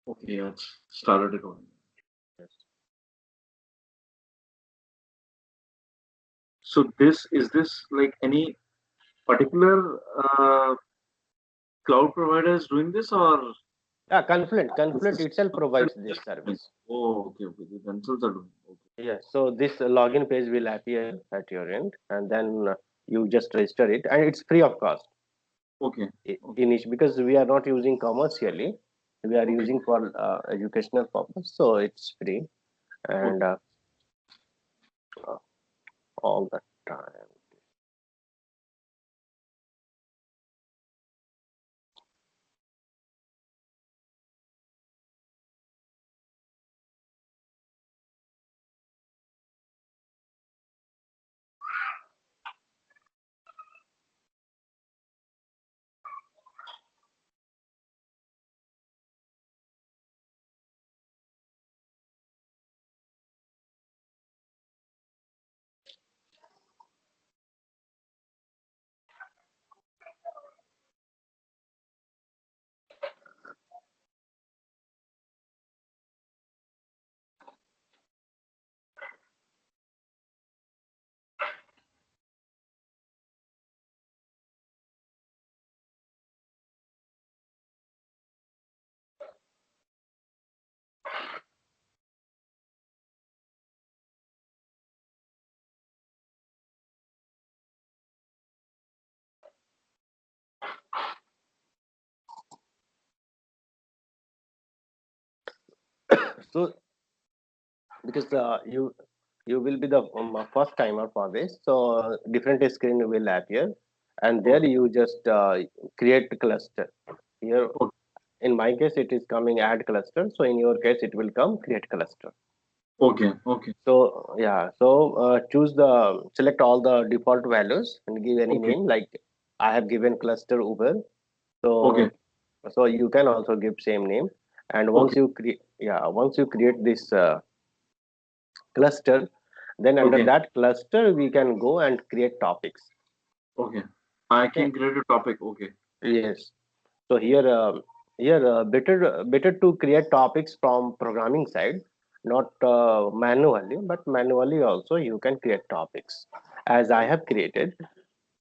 Okay, yeah, it's started recording. Yes. So this like any particular cloud provider is doing this or Yeah, Confluent this is itself something provides this just doing? service. Oh, okay, okay. The themselves are doing. Yeah, so this login page will appear at your end, and then you just register it, and it's free of cost Okay, okay, in each, because we are not using commercially, we are okay, using for educational purpose, so it's free. okay. And uh, all the time. So because you will be the first timer for this, so different screen will appear, and there Okay, you just create cluster. Here okay, in my case it is coming add cluster, so in your case it will come create cluster. okay, okay, So yeah, so choose the select all the default values and give any okay, name, like I have given cluster Uber. So okay, you can also give same name. And once okay, you create, yeah, once you create this cluster, then under okay, that cluster we can go and create topics. okay. I Okay. can create a topic. Okay, Yes. So here better to create topics from programming side, not manually, but manually also you can create topics as I have created.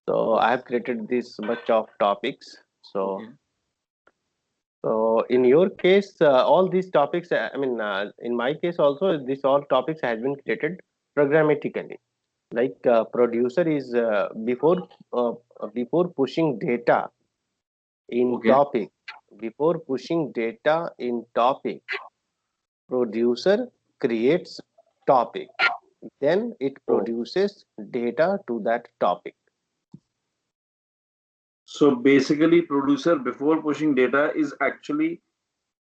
So I have created this much of topics. okay, So in your case, all these topics, in my case also, this all topics has been created programmatically. Like producer is uh, before pushing data in okay. topic, before pushing data in topic, producer creates topic, then it Oh, produces data to that topic. so basically, producer before pushing data is actually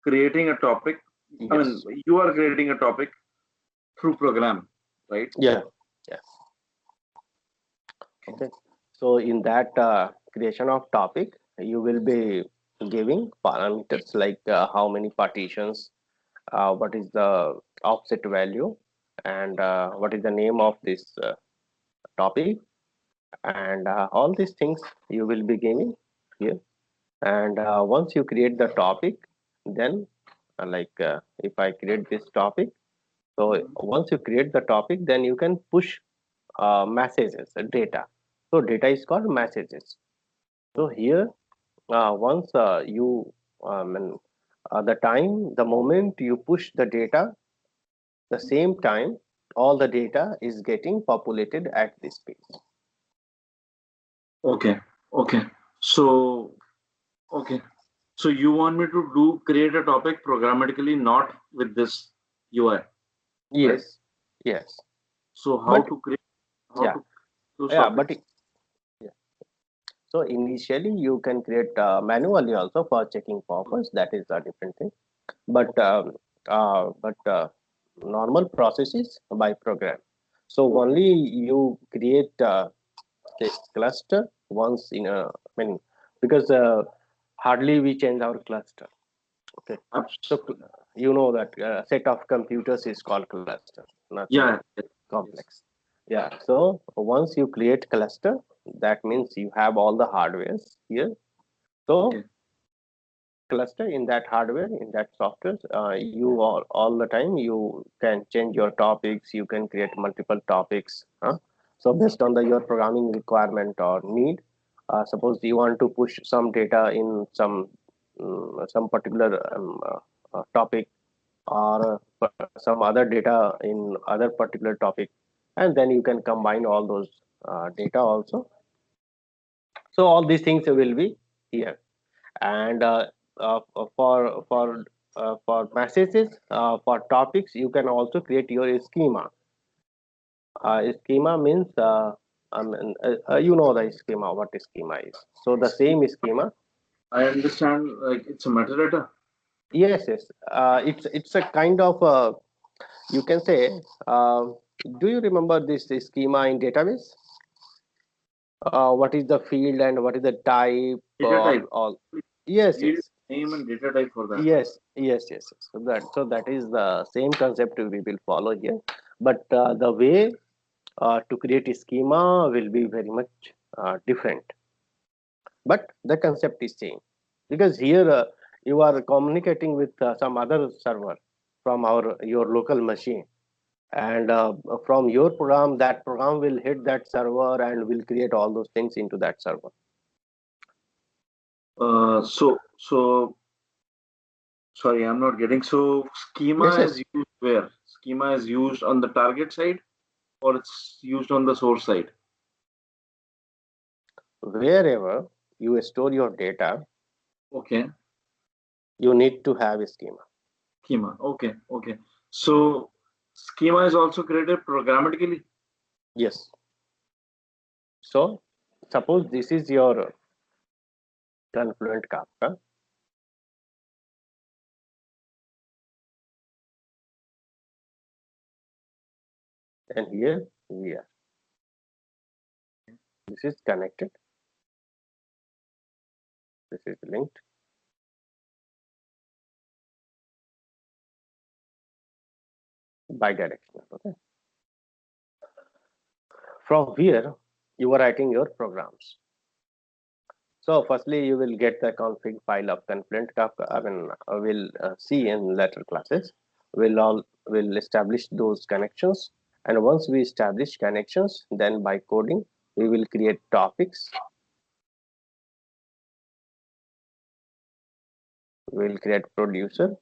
creating a topic. I mean, Yes. you are creating a topic through program, right? Yeah. Yeah. Okay. So in that creation of topic, you will be giving parameters like how many partitions, what is the offset value, and what is the name of this topic, and all these things you will be giving here. And once you create the topic, then if I create this topic, so Mhm. once you create the topic, then you can push messages, data. So data is called messages. So here, once you and the time, the moment you push the data, the same time, all the data is getting populated at this page. Okay, okay. So, okay. So you want me to do create a topic programmatically, not with this UI, right? Yes, yes. So how But to create, how yeah, to those yeah, but topics? yeah. So initially you can create manually also for checking purpose. That is a different thing. But Okay, normal process is by program. So okay. only you create this cluster once in a, because hardly we change our cluster. Okay. So Abs- you know that set of computers is called cluster, nothing yeah, yes, yes. complex. Yeah. So once you create cluster, that means you have all the hardwares here. So Okay, cluster, in that hardware, in that software, you all the time you can change your topics, you can create multiple topics. So based on the your programming requirement or need, suppose you want to push some data in some particular topic, or some other data in other particular topic, and then you can combine all those data also. So all these things will be here. And for messages, for topics, you can also create your schema. Schema means you know the schema, what schema is. So the same schema. I understand, like it's a metadata. Yes, yes. It's a kind of you can say. Do you remember this schema in database? What is the field and what is the type? Data type. All. Yes, Field yes. name and data type for that. Yes. So that is the same concept we will follow here, but the way to create a schema will be very much different. But the concept is same, because here you are communicating with some other server from our your local machine, and from your program, that program will hit that server and will create all those things into that server. So sorry, I'm not getting. So schema Yes, is yes. used where? Schema is used on the target side or it's used on the source side? Wherever you store your data, Okay, you need to have a schema. schema. Okay. So schema is also created programmatically. Yes. So suppose this is your Confluent Kafka, and here we are. This is connected. This is linked. Bidirectional. Okay. From here, you are writing your programs. So firstly, you will get the config file of Confluent Kafka. I mean, we'll see in later classes. Will establish those connections, and once we establish connections, then by coding, we will create topics. We will create producer.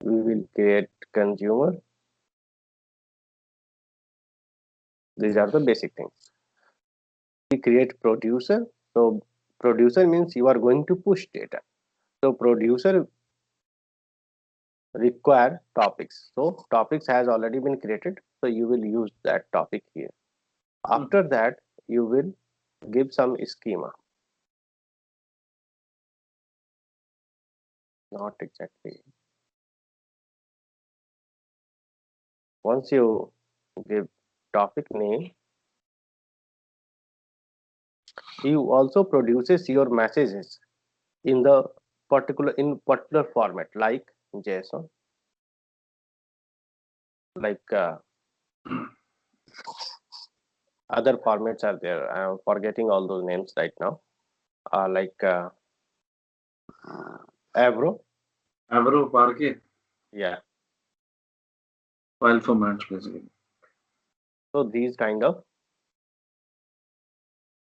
We will create consumer. These are the basic things. We create producer. So producer means you are going to push data. So producer require topics. So topics has already been created. So you will use that topic here. Hmm. After that, you will give some schema. Not exactly. Once you give topic name, you also produces your messages in the particular format, like JSON, like other formats are there. I am forgetting all those names right now. Like Avro, Avro Parquet yeah. file formats basically. So these kind of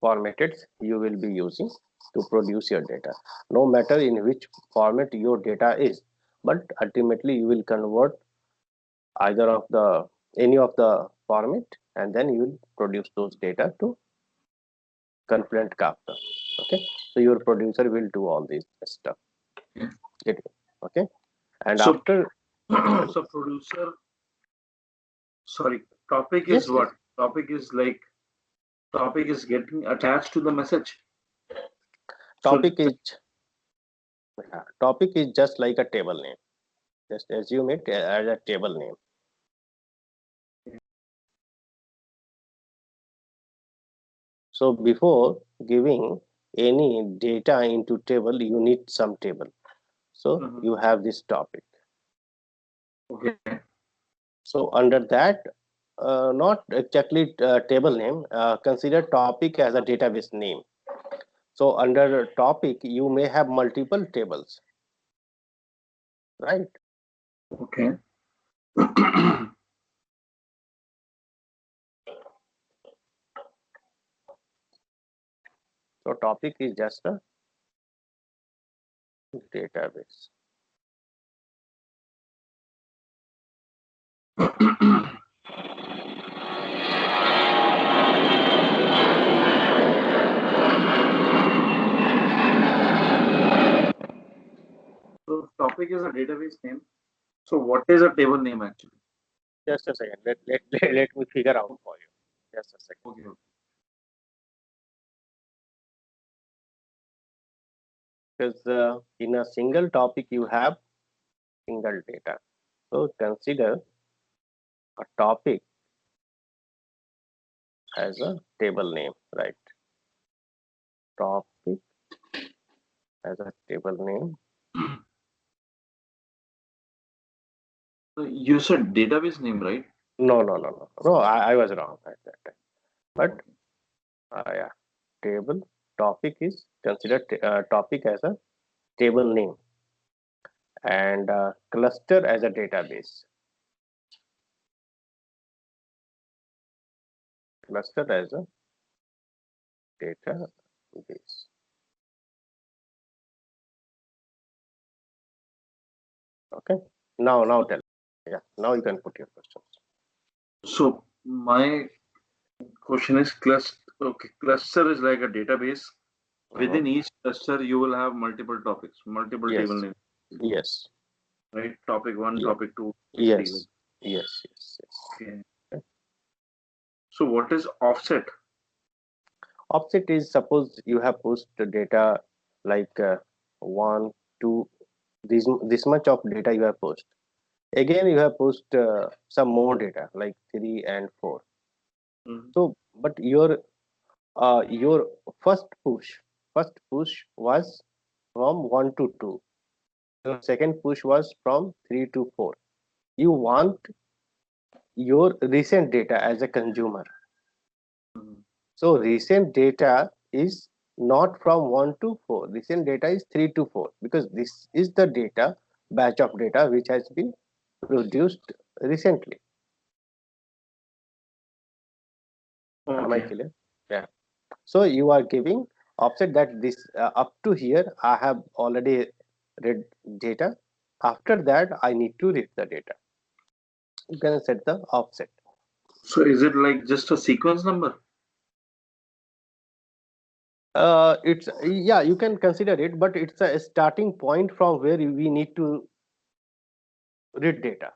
formatted you will be using to produce your data, no matter in which format your data is, but ultimately you will convert either of the any of the format, and then you will produce those data to Confluent Kafka. Okay, so your producer will do all this stuff. Okay. Get it? Okay, and So after so producer, sorry, topic is yes, yes, what? Topic is getting attached to the message. So topic is topic is just like a table name. Just assume it as a table name. So before giving any data into table, you need some table. So mhm, you have this topic. okay. So under that, not exactly table name, consider topic as a database name. So under topic, you may have multiple tables, right? Okay. So topic is just a database. So topic is a database name. So what is a table name actually? Just a second. Let me figure out for you. Just a second. Okay. Because in a single topic, you have single data. So consider a topic as a table name, right? Topic as a table name. So you said database name, right? No, no, no, no. No, I was wrong at that time. But Okay. yeah, table topic is considered topic as a table name and cluster as a database. Cluster as a database. Okay. Now tell. Yeah. Now you can put your questions. So my question is cluster. Okay, cluster is like a database. Uh-huh. Within each cluster, you will have multiple topics, multiple table Yes. names, Yes. right? Topic one, Yeah. topic two, topic three. Like, Yes. Yes. Yes. Yes. okay. Okay. So what is offset? Offset is suppose you have pushed the data like one, two, this much of data you have pushed. Again, you have pushed some more data like 3 and 4. Mhm. So, but your first push was from 1 to 2. Your second push was from 3 to 4. You want your recent data as a consumer. Mhm. So recent data is not from 1 to 4. Recent data is 3 to 4 because this is the data batch of data which has been produced recently. Am I Okay. clear? Yeah. So you are giving offset that this up to here I have already read data. After that I need to read the data. You can set the offset. So is it like just a sequence number? It's yeah, you can consider it, but it's a starting point from where we need to read data.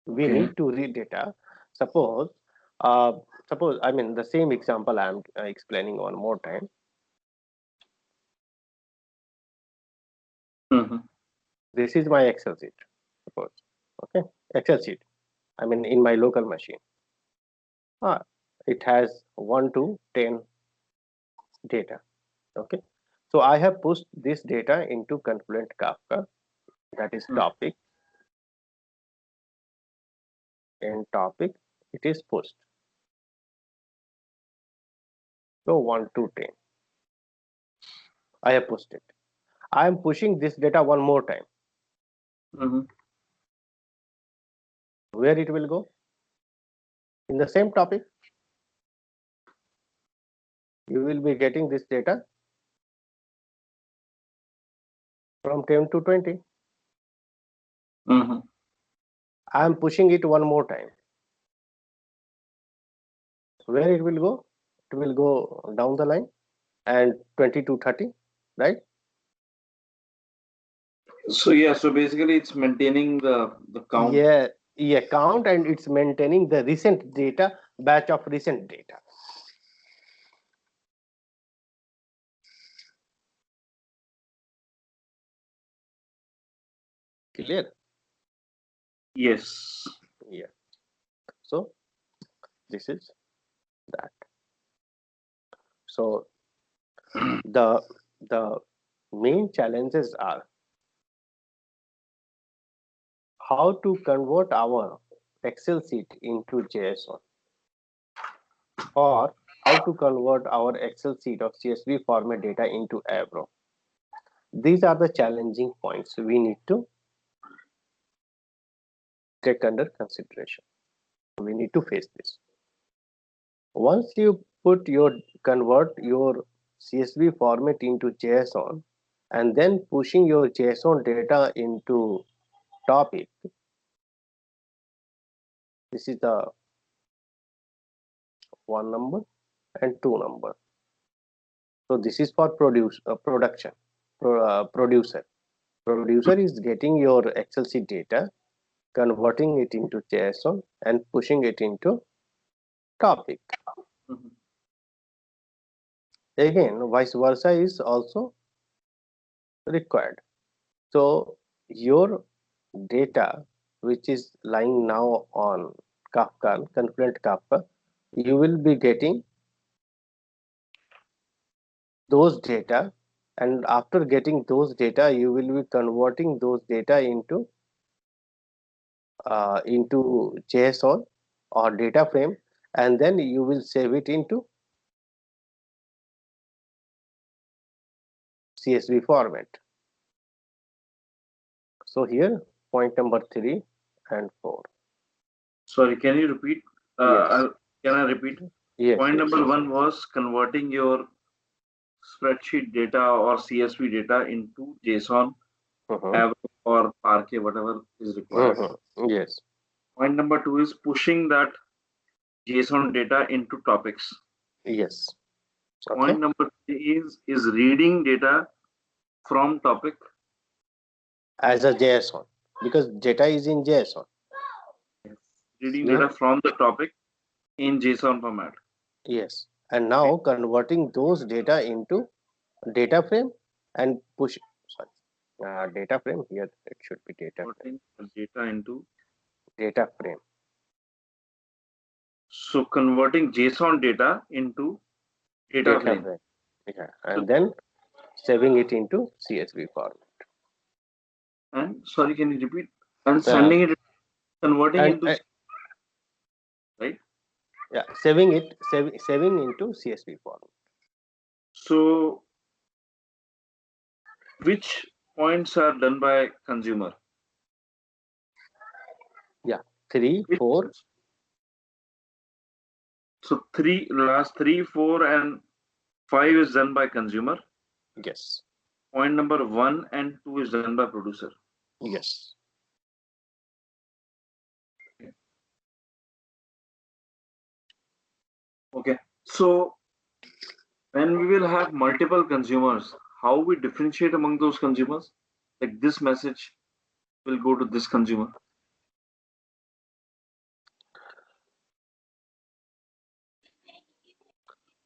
We Okay. need to read data. Suppose, uh, suppose I mean the same example I am explaining one more time. Mhm. This is my Excel sheet. Suppose, okay, Excel sheet. I mean in my local machine. It has 1 to 10 data. Okay, so I have pushed this data into Confluent Kafka. That is Mhm. topic and topic. It is pushed. So 1 to 10. I have pushed it. I am pushing this data one more time. Mhm. Where it will go? In the same topic, you will be getting this data from 10 to 20. Mhm. I am pushing it one more time. Where it will go? It will go down the line and 20 to 30, right? So yeah, so basically it's maintaining the count. Yeah, yeah, count and it's maintaining the recent data, batch of recent data. Clear? Yes. Yeah. So this is that. So the the main challenges are how to convert our Excel sheet into JSON or how to convert our Excel sheet of CSV format data into Avro. These are the challenging points we need to take under consideration. We need to face this. Once you convert your CSV format into JSON and then pushing your JSON data into topic, this is the one number and two number. So this is for producer. Producer is getting your Excel sheet data, converting it into JSON and pushing it into topic. Mhm. Again, vice versa is also required. So your data, which is lying now on Kafka, Confluent Kafka, you will be getting those data, and after getting those data, you will be converting those data into JSON or data frame, and then you will save it into CSV format. So here, point number 3 and 4. Sorry, can you repeat? Yes, Can I repeat? yes, Point yes. number one was converting your spreadsheet data or CSV data into JSON, Uh-huh. Avro or Parquet, whatever is required. Uh-huh. Yes, Point number two is pushing that JSON data into topics. yes. Okay. Point number three is reading data from topic. As a JSON, because data is in JSON. Reading Yeah. data from the topic in JSON format. Yes. And now converting those data into data frame and push. Sorry, data frame here. It should be data frame. Converting the data into Data frame. so converting JSON data into data Data frame. frame. Yeah. So, And then saving it into CSV format. and sorry, can you repeat? And Uh, sending it, converting and into right. yeah, saving into CSV format. So which points are done by consumer? Yeah, three, Which, four. so last three, four, and five is done by consumer. Yes, Point number one and two is done by producer. yes. Okay. So when we will have multiple consumers, how we differentiate among those consumers? Like this message will go to this consumer.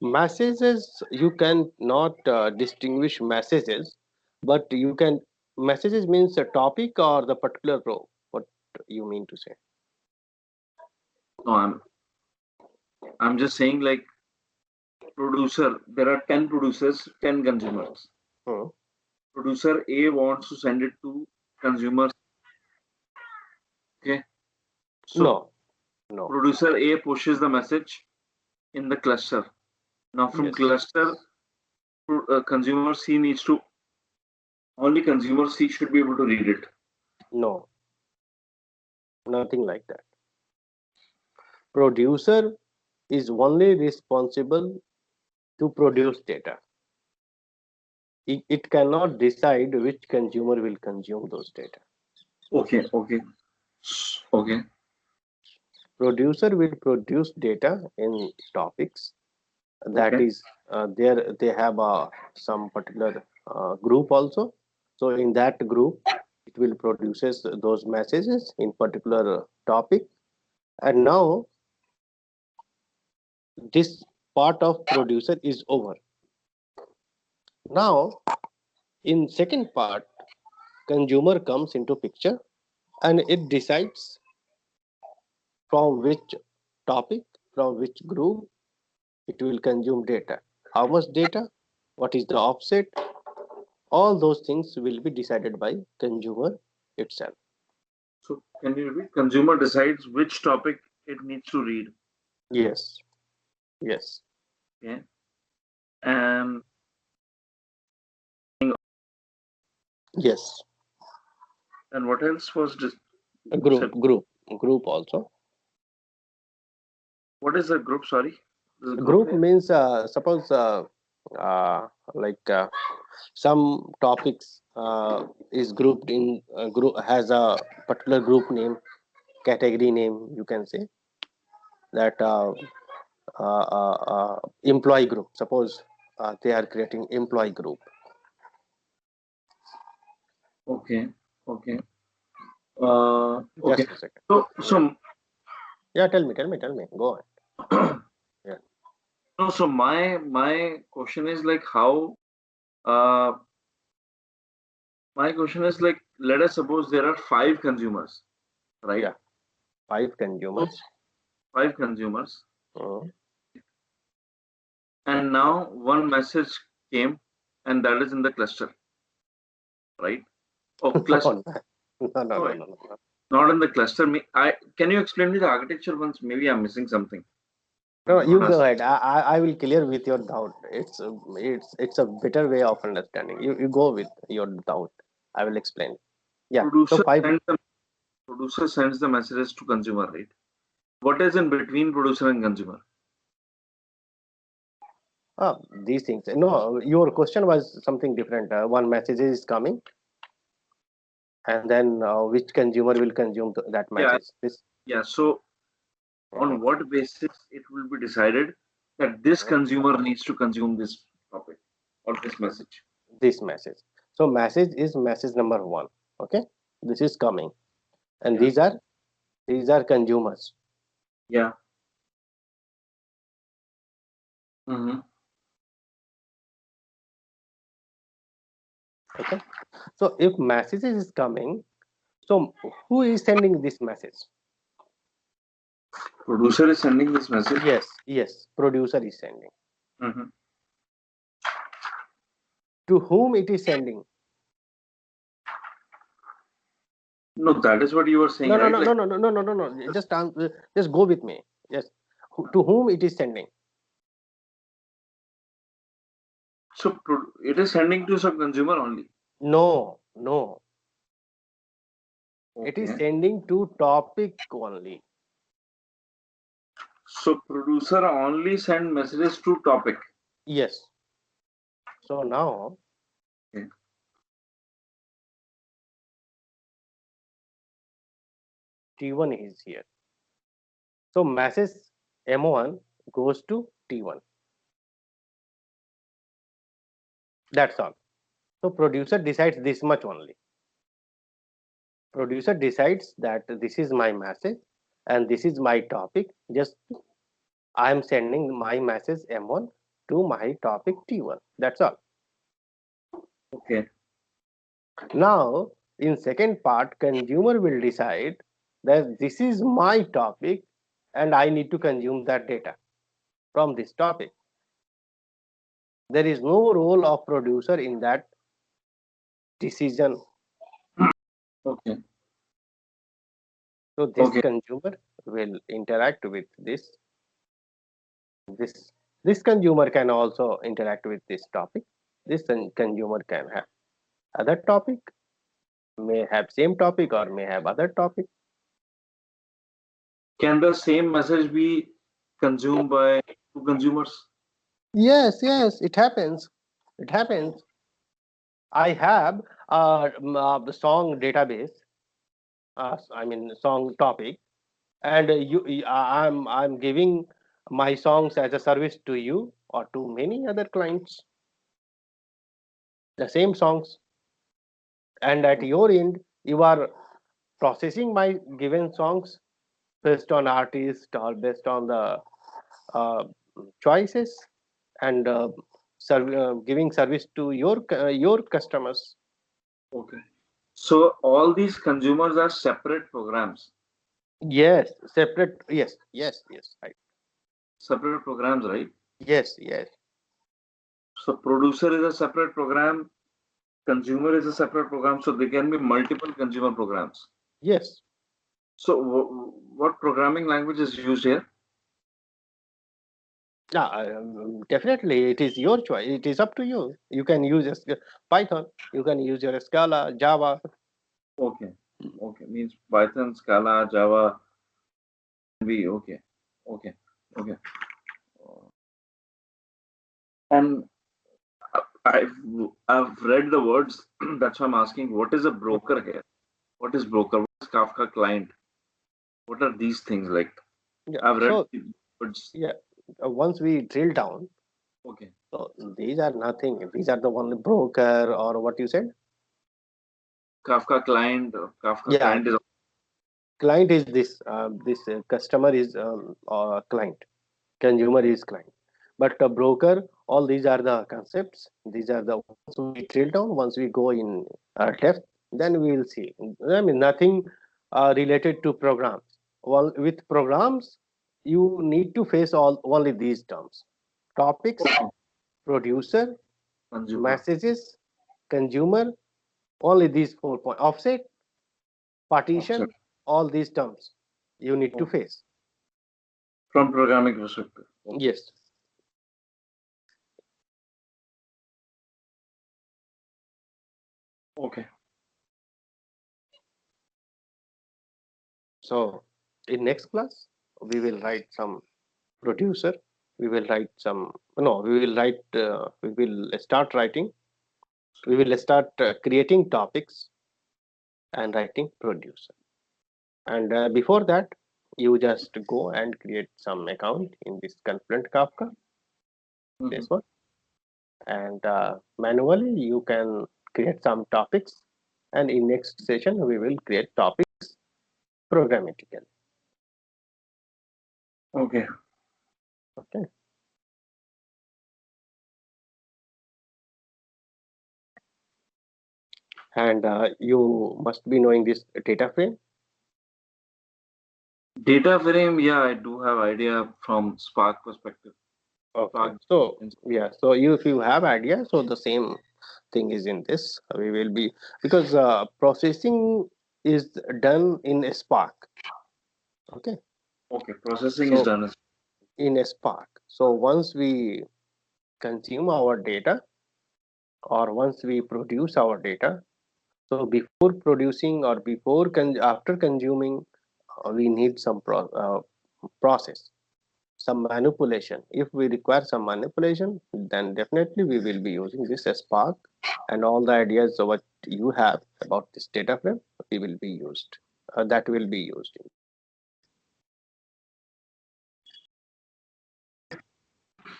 Messages, you can not distinguish messages, but you can, messages means a topic or the particular row. What you mean to say? No, I'm just saying like producer. There are 10 producers, 10 consumers. Hmm. Producer A wants to send it to consumers. Okay. So No, no. producer A pushes the message in the cluster. Now from Yes, cluster, consumer C needs to only consumer C should be able to read it. no, nothing like that. Producer is only responsible to produce data. It cannot decide which consumer will consume those data. Okay, okay, okay, Producer will produce data in topics, that okay. is there they have some particular group also. So in that group it will produces those messages in particular topic. And now this part of producer is over. Now in second part, consumer comes into picture and it decides from which topic, from which group it will consume data, how much data, what is the offset. All those things will be decided by consumer itself. So can you repeat? Consumer decides which topic it needs to read. Yes, yes. Okay. And Yes. and what else was this? A You said group also. what is a group? Sorry, this is a group Group here. means suppose like some topics is grouped in group has a particular group name, category name. You can say that employee group. Suppose they are creating employee group. Okay. Okay. Okay. Just a second. So Yeah. so Yeah. Tell me. Go on. Yeah. no. So my question is like how. Uh, my question is like, let us suppose there are five consumers, right? Yeah. Five So consumers. five consumers, Mm. and now one message came, and that is in the cluster, right? Oh, cluster. No, no, no, No, no, no, no. not in the cluster. I can you explain me the architecture once? Maybe I'm missing something. No, I'm not you go asking. ahead. I will clear with your doubt. It's a better way of understanding. You go with your doubt. I will explain. Yeah. So Producer five. sends the producer sends the messages to consumer, right? What is in between producer and consumer? These things. No, your question was something different. One message is coming, and then which consumer will consume that Yeah, message? This. yeah. So Mhm, on what basis it will be decided that this mhm. consumer needs to consume this topic or this message? This message. So message is message number one. Okay, this is coming, and Yeah. these are consumers. Yeah. Mm-hmm. Okay. So if messages is coming, so who is sending this message? Producer is sending this message. Yes. Producer is sending. Mm-hmm. To whom it is sending? No, that is what you were saying, No, no, right? no, Like, no, no, no, no, no, no, no. Just go with me. Yes. To whom it is sending? so it is sending to some consumer only. No, no. It is Okay. sending to topic only. So producer only send messages to topic. Yes. So now Okay. T1 is here. So message M1 goes to T1. That's all. So producer decides this much only. Producer decides that this is my message and this is my topic. Just I am sending my message M1 to my topic T1. That's all. Okay. Now, in second part, consumer will decide that this is my topic and I need to consume that data from this topic. There is no role of producer in that decision. Okay. So this Okay. consumer will interact with this this consumer can also interact with this topic. This consumer can have other topic, may have same topic or may have other topic. Can the same message be consumed by two consumers? Yes, it happens. It happens. I have the song database. I mean song topic, and I'm giving my songs as a service to you or to many other clients. The same songs, and at your end, you are processing my given songs based on artist or based on the uh, choices and giving service to your customers. Okay. So all these consumers are separate programs. Yes, separate. Yes. Right. Separate programs, right? Yes. So producer is a separate program, consumer is a separate program, so there can be multiple consumer programs. Yes. So what programming language is used here? Yeah, definitely. It is your choice. It is up to you. You can use Python. You can use your Scala, Java. Okay. Okay. Means Python, Scala, Java, be okay. Okay. Okay. And I've I've read the words. That's why I'm asking. What is a broker here? What is broker? What is Kafka client? What are these things like? Yeah. I've read So the words. yeah, once we drill down, Okay. so these are nothing. These are the only broker or what you said. Kafka client. Kafka Yeah, client is client is this. This customer is client. Consumer is client. But broker, all these are the concepts. These are the once we drill down. Once we go in depth, then we will see. I mean, nothing related to programs. Well, with programs, you need to face all only these terms: topics, okay. producer, Consumer. messages, consumer. Only these 4 points. Offset, Offset. partition. All these terms you need to Okay. face. From programming perspective. Okay. Yes. Okay. So in next class, we will write some producer. We will write some. No, we will write. We will start writing. We will start creating topics and writing producer. And before that, you just go and create some account in this Confluent Kafka. Hmm. This one, and manually you can create some topics. And in next session, we will create topics programmatically. Okay. Okay. And you must be knowing this data frame. Data frame. Yeah, I do have idea from Spark perspective. Okay. Spark. So yeah. So you, if you have idea, so the same thing is in this. We will be because processing is done in a Spark. Okay. Okay. Processing is So done. in a Spark. So once we consume our data or once we produce our data, so before producing or before after consuming, we need some process, some manipulation. If we require some manipulation, then definitely we will be using this as Spark, and all the ideas of what you have about this data frame, we will be used. That will be used.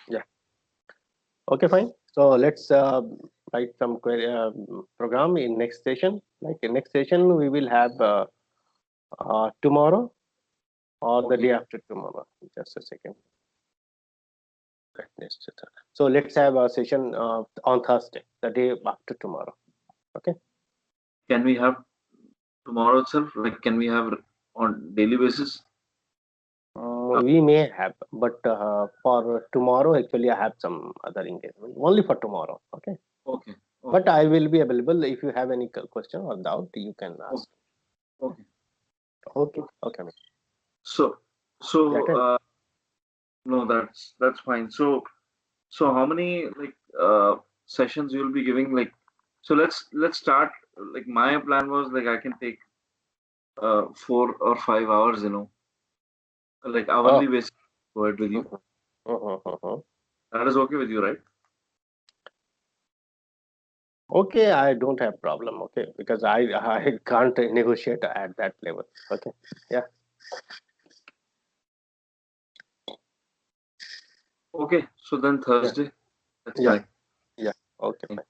Yeah. Okay, fine. So let's write some query, program in next session. Like in next session, we will have tomorrow or the Okay. day after tomorrow. Just a second. So let's have a session on Thursday, the day after tomorrow. Okay. Can we have tomorrow itself? Like, can we have on daily basis? We may have, but for tomorrow, actually, I have some other engagement only for tomorrow. Okay. Okay. But Okay. I will be available if you have any question or doubt, you can Okay. ask. Okay. Okay. Okay. Okay. So, Yeah. so no, that's fine. So how many like sessions you will be giving? Like, so let's start. Like my plan was like I can take 4 or 5 hours. Like Oh. hourly basis. Go ahead with you. Mhm, mhm, mhm. That is okay with you, right? Okay, I don't have problem. Okay, because I can't negotiate at that level. Okay. Yeah. Okay. So then Yeah. Thursday, let's Yeah. connect. Yeah. Okay. Fine.